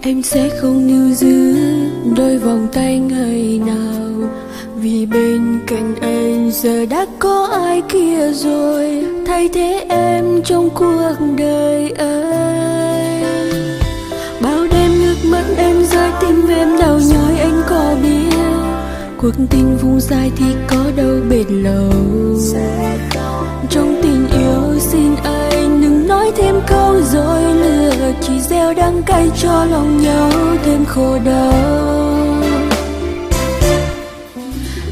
Em sẽ không níu giữ đôi vòng tay ngày nào, vì bên cạnh anh giờ đã có ai kia rồi thay thế em trong cuộc đời anh. Bao đêm nước mắt em rơi, tim em đau nhói, anh có biết cuộc tình vùng dài thì có đâu bền lâu. Trong tình yêu xin anh đừng nói thêm câu dối lừa, chỉ gieo đắng cay cho lòng nhau thêm khổ đau.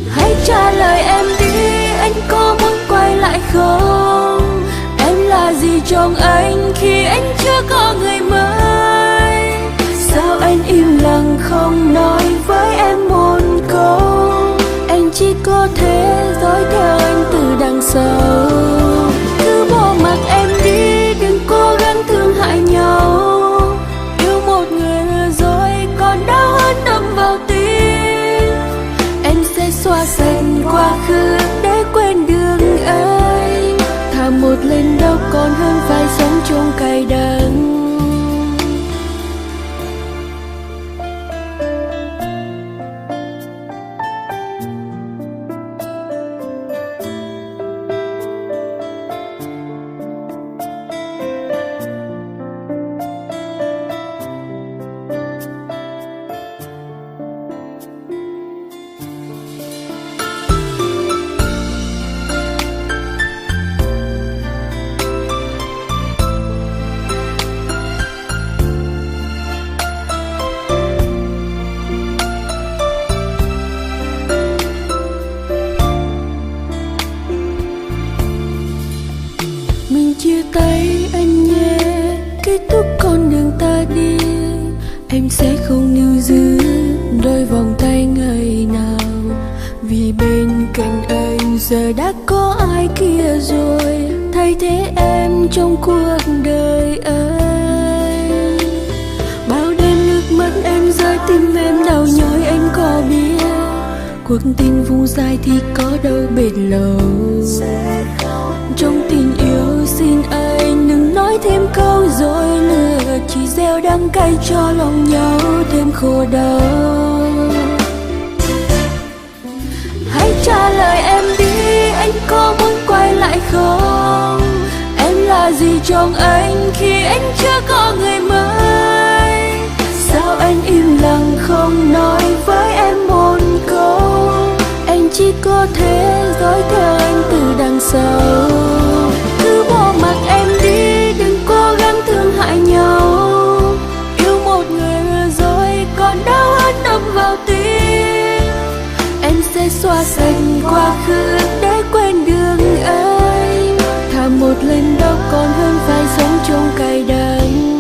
Hãy trả lời em đi, anh có muốn quay lại không? Em là gì trong anh khi anh chưa có người mới? Sao anh im lặng không nói với em một câu? Anh chỉ có thể dõi theo anh từ đằng sau. Cứ bỏ mặc em đi, đừng cố gắng thương hại nhau. Yêu một người rồi còn đau hơn đâm vào tim. Em sẽ xóa sạch quá khứ để quên đường anh. Thà một lần đau còn hơn phải sống trong cay đắng. Chia tay anh nhé, kết thúc con đường ta đi. Em sẽ không níu giữ đôi vòng tay ngày nào, vì bên cạnh anh giờ đã có ai kia rồi thay thế em trong cuộc đời anh. Bao đêm nước mắt em rơi, tim em đau nhói, anh có biết cuộc tình vùng dài thì có đâu bền lâu. Trong tình yêu xin anh đừng nói thêm câu dối lừa, chỉ gieo đắng cay cho lòng nhau thêm khổ đau. Hãy trả lời em đi, anh có muốn quay lại không? Em là gì trong anh khi anh chưa có người mới? Sao anh im lặng không nói với em một câu? Anh chỉ có thể dõi theo anh từ đằng sau. Cứ bỏ mặc em đi, đừng cố gắng thương hại nhau. Yêu một người rồi còn đau hơn đâm vào tim. Em sẽ xóa sạch quá khứ để quên đường anh. Thà một lần đau còn hơn phải sống trong cay đắng.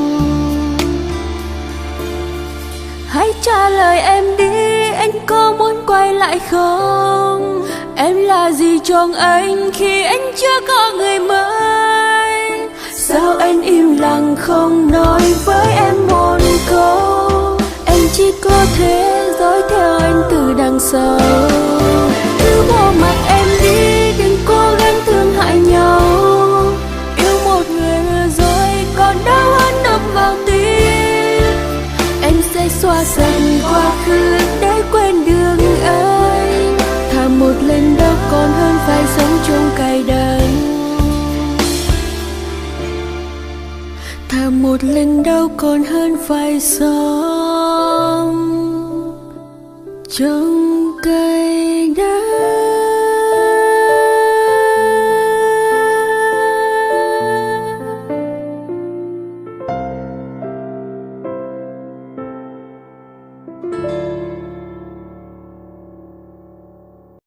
Hãy trả lời em đi, anh có muốn quay lại không? Em là gì trong anh khi anh chưa có người mới? Sao anh im lặng không nói với em một câu? Anh chỉ có thể dõi theo anh từ đằng sau. Cứ bỏ mặc em đi, đừng cố gắng thương hại nhau. Yêu một người rồi còn đau hơn đâm vào tim. Em sẽ xóa sạch quá khứ để quên đường anh. Thà một lần đau còn hơn phải sống trong cay đắng. Thà một lần đau còn hơn phải sống trong